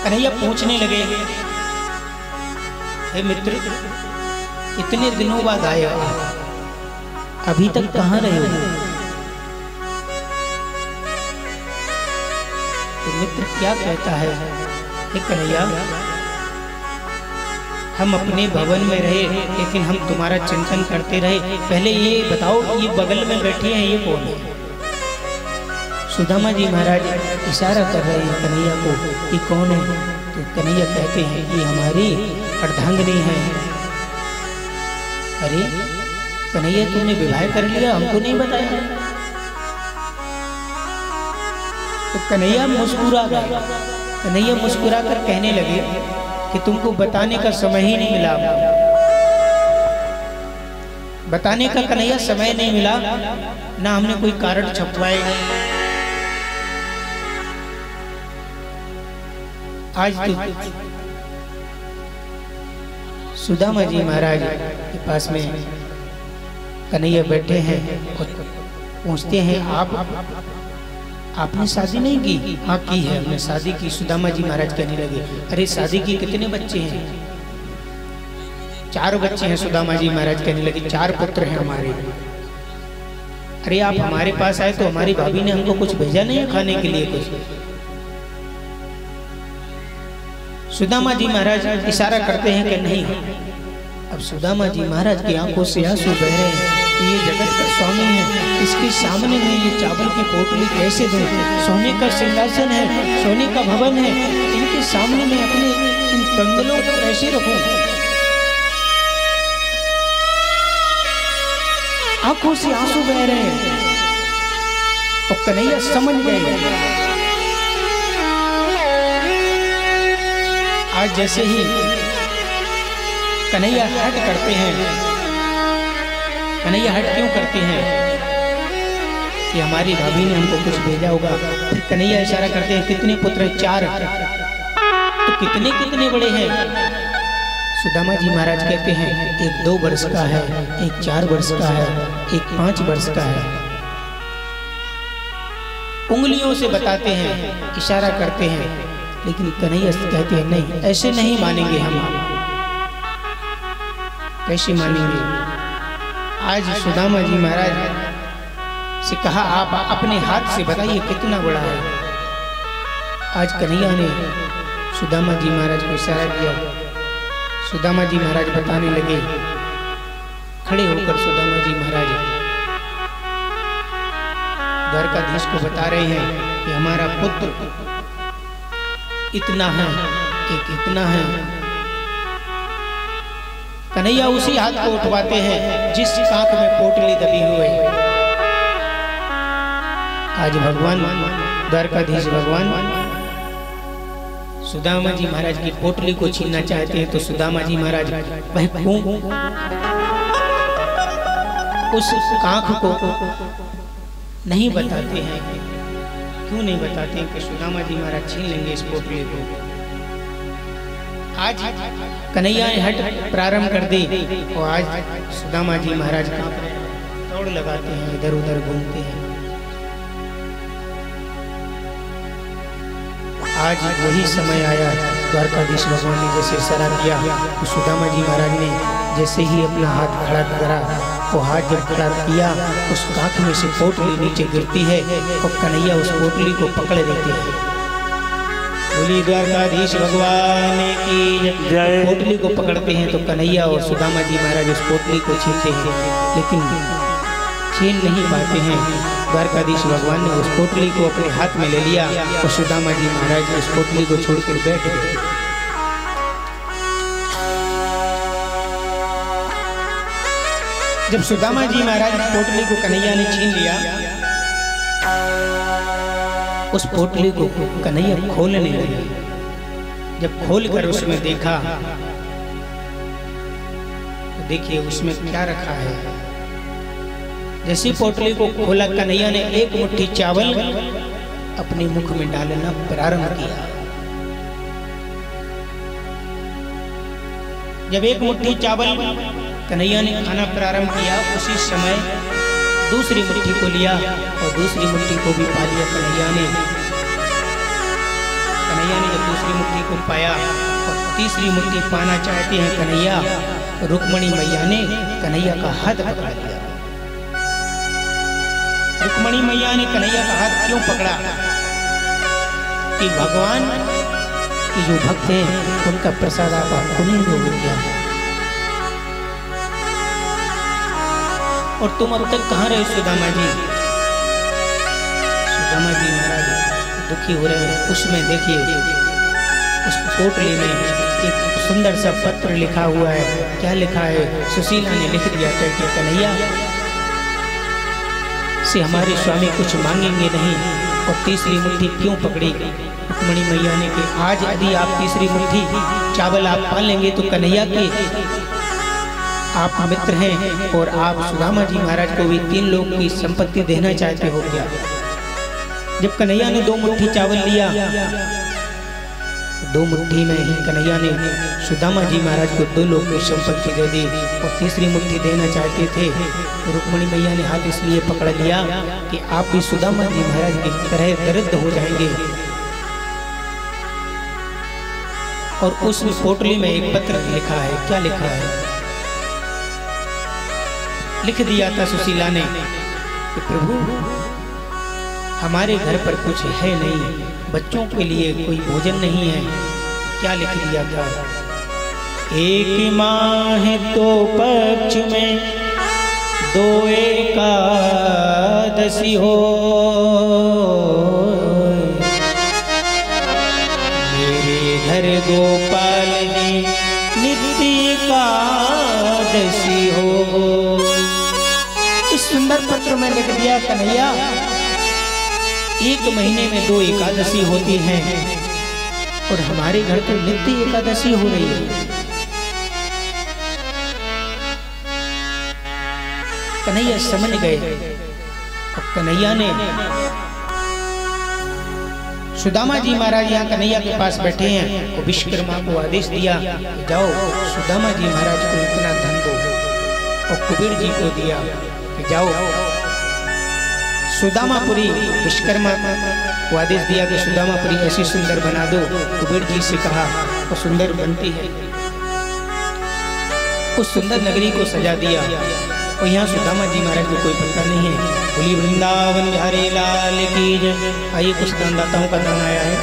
कन्हैया पूछने लगे, हे मित्र, इतने दिनों बाद आए, अभी तक कहाँ रहे हो? तो मित्र क्या कहता है, हे कन्हैया, हम अपने भवन में रहे लेकिन हम तुम्हारा चिंतन करते रहे। पहले ये बताओ, ये बगल में बैठी हैं, ये कौन है? सुदामा जी महाराज इशारा कर रहे हैं कन्हैया को कि कौन है। तो कन्हैया कहते हैं कि हमारी अर्धांगिनी है। अरे कन्हैया, तुमने विवाह कर लिया, हमको नहीं बताया? तो कन्हैया मुस्कुरा गए। कन्हैया मुस्कुरा कर कहने लगे कि तुमको बताने का समय ही नहीं मिला। बताने का कन्हैया समय नहीं मिला, ना हमने कोई कारण छपवाए। आज तो सुदामा जी महाराज के पास में कन्हैया बैठे हैं और पूछते हैं, आपने शादी नहीं की? हाँ की है, हमने शादी की। सुदामा जी महाराज कहने लगे, अरे शादी की, कितने बच्चे हैं? 4 बच्चे हैं। सुदामा जी महाराज कहने लगे, 4 पुत्र हैं हमारे। अरे आप हमारे पास आए तो हमारी भाभी ने हमको कुछ भेजा नहीं है खाने के लिए कुछ? सुदामा जी महाराज इशारा करते हैं कि नहीं। अब सुदामा जी महाराज की आंखों से आंसू बह रहे हैं कि ये जगत का स्वामी है, इसके सामने में ये चावल की पोटली कैसे दूं? सोने का सिंहासन है, सोने का भवन है, इनके सामने में अपने इन कंगलों को कैसे रखूं? आंखों से आंसू बह रहे हैं। और कन्हैया समझ गए। आज जैसे ही कन्हैया हट करते हैं, कन्हैया हट क्यों करते हैं कि हमारी भाभी ने हमको कुछ भेजा होगा। फिर कन्हैया इशारा करते हैं, कितने पुत्र हैं? 4। तो कितने कितने बड़े हैं? सुदामा जी महाराज कहते हैं, एक 2 वर्ष का है, एक 4 वर्ष का है, एक 5 वर्ष का है। उंगलियों से बताते हैं, इशारा करते हैं। लेकिन कन्हैया कहते हैं, नहीं, ऐसे नहीं मानेंगे हम। कैसे मानेंगे? आज सुदामा जी महाराज से कहा, आप अपने हाथ से बताइए कितना बड़ा है। आज कन्हैया ने सुदामा जी महाराज को इशारा किया। सुदामा जी महाराज बताने लगे। खड़े होकर सुदामा जी महाराज द्वारकाधीश को बता रहे हैं कि हमारा पुत्र इतना है, एक इतना है। कन्हैया उसी हाथ को उठवाते हैं जिस कांख में पोटली दबी हुई। आज भगवान द्वारकाधीश भगवान सुदामा जी महाराज की पोटली को छीनना चाहते हैं। तो सुदामा जी महाराज वह उस कांख को नहीं बताते हैं। क्यों नहीं बताते हैं कि सुदामा जी महाराज छीन लेंगे इस पोटली को। आज कन्हैया ने हट प्रारंभ कर दी और आज सुदामा जी महाराज का दौड़ लगाते हैं, इधर उधर घूमते हैं। आज वही समय आया, द्वारकाधीश भगवान ने जैसे इशारा किया तो सुदामा जी महाराज ने जैसे ही अपना हाथ खड़ा करा, वो हाथ जब खड़ा किया उस कांख में से पोटली नीचे गिरती है और कन्हैया उस पोटली को पकड़ लेते हैं। बोली द्वारकाधीश भगवान की जय। पोटली को पकड़ते हैं तो कन्हैया और सुदामा जी महाराज उस पोटली को छीनते हैं, लेकिन छीन नहीं पाते हैं। द्वारकाधीश भगवान ने उस पोटली को अपने हाथ में ले लिया और सुदामा जी महाराज उस पोटली को छोड़कर बैठ गए। जब सुदामा जी महाराज पोटली को कन्हैया ने छीन लिया, उस पोटली को कन्हैया खोलने लगे। जब खोलकर उसमें देखा तो देखिए उसमें क्या रखा है। जैसी पोटली को खोला, कन्हैया ने एक मुट्ठी चावल अपने मुख में डालना प्रारंभ किया। जब एक मुट्ठी चावल कन्हैया ने खाना प्रारंभ किया, उसी समय दूसरी मुट्ठी को लिया और दूसरी मुट्ठी को भी पा लिया कन्हैया ने। जब दूसरी मुट्ठी को पाया और तीसरी मुट्ठी पाना चाहते हैं कन्हैया, रुक्मणी मैया ने कन्हैया का हाथ पकड़ा लिया। रुक्मणी मैया ने कन्हैया का हाथ क्यों पकड़ा कि भगवान के जो भक्त हैं उनका प्रसाद आपको नहीं हो गया और तुम अब तक कहाँ रहे सुदामा जी? सुदामा जी महाराज दुखी हो रहे हैं। उसमें देखिए उस पोटली में एक सुंदर सा पत्र लिखा हुआ है। क्या लिखा है? सुशीला ने लिख दिया था कि कन्हैया से हमारे स्वामी कुछ मांगेंगे नहीं। और तीसरी मुट्ठी क्यों पकड़ी? रुक्मणी मैया ने कि आज यदि आप तीसरी मुट्ठी चावल आप पा लेंगे तो कन्हैया के आप मित्र हैं और आप सुदामा जी महाराज को भी 3 लोग की संपत्ति देना चाहते हो क्या? जब कन्हैया ने 2 मुट्ठी चावल लिया, 2 मुट्ठी में ही कन्हैया ने सुदामा जी महाराज को 2 लोग की संपत्ति दे दी और तीसरी मुट्ठी देना चाहते थे। रुक्मणी मैया ने हाथ इसलिए पकड़ लिया कि आप भी सुदामा जी महाराज की तरह दरिद्र हो जाएंगे। और उस पोटली में एक पत्र लिखा है। क्या लिखा है? लिख दिया था सुशीला ने कि प्रभु हमारे घर पर कुछ है नहीं, बच्चों के लिए कोई भोजन नहीं है। क्या लिख दिया था? 1 माह तो पक्ष में 2 एकादशी हो, मेरे घर गोपाल जी नित्य एकादशी हो। इस सुंदर पत्र में लिख दिया कन्हैया 1 महीने में 2 एकादशी होती हैं और हमारे घर तो नित्य एकादशी हो रही है। कन्हैया समझ गए और कन्हैया ने सुदामा जी महाराज यहाँ कन्हैया के पास बैठे हैं और विश्वकर्मा को आदेश दिया जाओ सुदामा जी महाराज को इतना धन दो। और कुबेर जी को दिया कि जाओ सुदामापुरी, विश्वकर्मा को आदेश दिया कि सुदामापुरी ऐसी सुंदर बना दो। कुबेर जी से कहा और सुंदर बनती है। उस सुंदर नगरी को सजा दिया और यहाँ सुदामा जी महाराज को कोई पता नहीं है। बोली वृंदावन बिहारी लाल की जय। आइए कुछ दानदाताओं का दान आया है।